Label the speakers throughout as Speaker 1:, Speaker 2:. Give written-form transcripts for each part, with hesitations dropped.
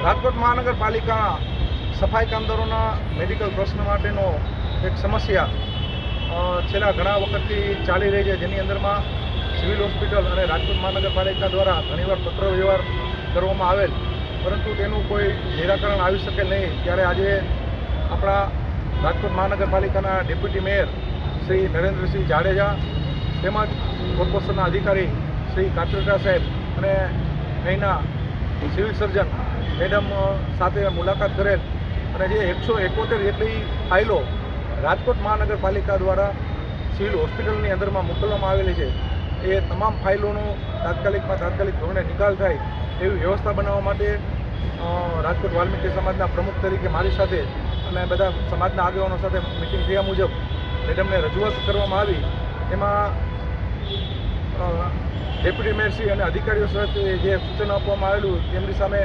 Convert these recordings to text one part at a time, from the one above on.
Speaker 1: રાજકોટ મહાનગરપાલિકા સફાઈ કામદારોના મેડિકલ પ્રશ્ન માટેનો એક સમસ્યા છેલ્લા ઘણા વખતથી ચાલી રહી છે, જેની અંદરમાં સિવિલ હોસ્પિટલ અને રાજકોટ મહાનગરપાલિકા દ્વારા ઘણીવાર પત્ર વ્યવહાર કરવામાં આવેલ, પરંતુ તેનું કોઈ નિરાકરણ આવી શકે નહીં. ત્યારે આજે આપણા રાજકોટ મહાનગરપાલિકાના ડેપ્યુટી મેયર શ્રી નરેન્દ્રસિંહ જાડેજા તેમજ કોર્પોરેશનના અધિકારી શ્રી કાત્રેટા સાહેબ અને અહીંના સિવિલ સર્જન મેડમ સાથે મુલાકાત કરેલ અને જે 171 જેટલી ફાઇલો રાજકોટ મહાનગરપાલિકા દ્વારા સિવિલ હોસ્પિટલની અંદરમાં મોકલવામાં આવેલી છે, એ તમામ ફાઇલોનો તાત્કાલિક ધોરણે નિકાલ થાય એવી વ્યવસ્થા બનાવવા માટે રાજકોટ વાલ્મીકી સમાજના પ્રમુખ તરીકે મારી સાથે અને બધા સમાજના આગેવાનો સાથે મિટિંગ થયા મુજબ મેડમને રજૂઆત કરવામાં આવી. એમાં ડેપ્યુટી મેયરશ્રી અને અધિકારીઓ સાથે જે સૂચનો આપવામાં આવેલું તેમની સામે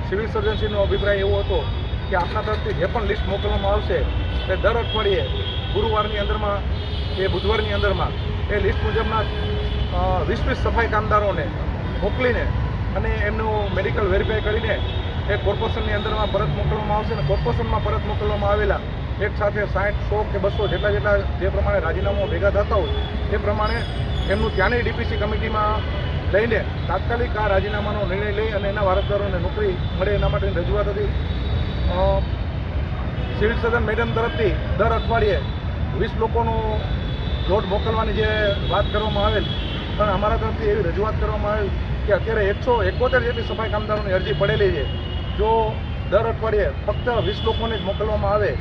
Speaker 1: સિવિલ સર્જનશ્રીનો અભિપ્રાય એવો હતો કે આપના તરફથી જે પણ લિસ્ટ મોકલવામાં આવશે તે દર અઠવાડિયે ગુરુવારની અંદરમાં કે બુધવારની અંદરમાં એ લિસ્ટ મુજબના 20 સફાઈ કામદારોને મોકલીને અને એમનું મેડિકલ વેરીફાઈ કરીને એ કોર્પોરેશનની અંદરમાં પરત મોકલવામાં આવશે. અને કોર્પોરેશનમાં પરત મોકલવામાં આવેલા એક સાથે 60, 100 કે 200 જેટલા જે પ્રમાણે રાજીનામાઓ ભેગા થતા હોય એ પ્રમાણે એમનું ત્યાંની ડીપીસી કમિટીમાં લઈને તાત્કાલિક આ રાજીનામાનો નિર્ણય લઈ અને એના વારસદારોને નોકરી મળે એના માટેની રજૂઆત હતી. સિવિલ સર્જન મેડમ તરફથી દર અઠવાડિયે 20 લોકોનો લોટ મોકલવાની જે વાત કરવામાં આવેલ, પણ અમારા તરફથી એવી રજૂઆત કરવામાં આવેલ કે અત્યારે 171 જેટલી સફાઈ કામદારોની અરજી પડેલી છે. જો દર અઠવાડિયે ફક્ત 20 લોકોને જ મોકલવામાં આવે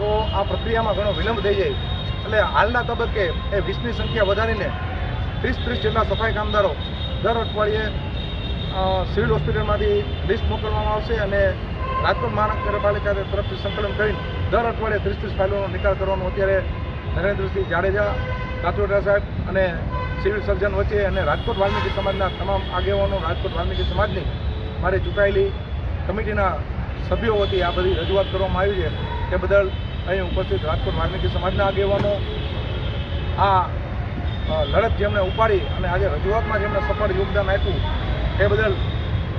Speaker 1: તો આ પ્રક્રિયામાં ઘણો વિલંબ થઈ જાય. એટલે હાલના તબક્કે એ 20ની સંખ્યા વધારીને 30 જેટલા સફાઈ કામદારો દર અઠવાડિયે સિવિલ હોસ્પિટલમાંથી લિસ્ટ મોકલવામાં આવશે અને રાજકોટ મહાનગરપાલિકા તરફથી સંકલન કરીને દર અઠવાડિયે 30 ફાઇલોનો નિકાલ કરવાનો અત્યારે નરેન્દ્રસિંહ જાડેજા, કાત્રેટા સાહેબ અને સિવિલ સર્જન વચ્ચે અને રાજકોટ વાલ્મીકી સમાજના તમામ આગેવાનો, રાજકોટ વાલ્મીકી સમાજની મારી ચૂંટાયેલી કમિટીના સભ્યો વતી આ બધી રજૂઆત કરવામાં આવી છે. તે બદલ અહીં ઉપસ્થિત રાજકોટ વાલ્મીકી સમાજના આગેવાનો આ લડત જેમણે ઉપાડી અને આજે રજૂઆતમાં જેમણે સફળ યોગદાન આપ્યું એ બદલ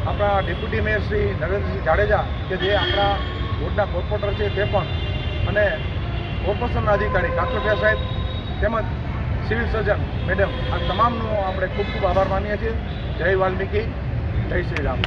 Speaker 1: આપણા ડેપ્યુટી મેયર શ્રી નરેન્દ્રસિંહ જાડેજા કે જે આપણા વોર્ડના કોર્પોરેટર છે તે પણ, અને કોર્પોરેશનના અધિકારી કાત્રેટા સાહેબ તેમજ સિવિલ સર્જન મેડમ, આ તમામનો આપણે ખૂબ આભાર માનીએ છીએ. જય વાલ્મીકી, જય શ્રી રામ.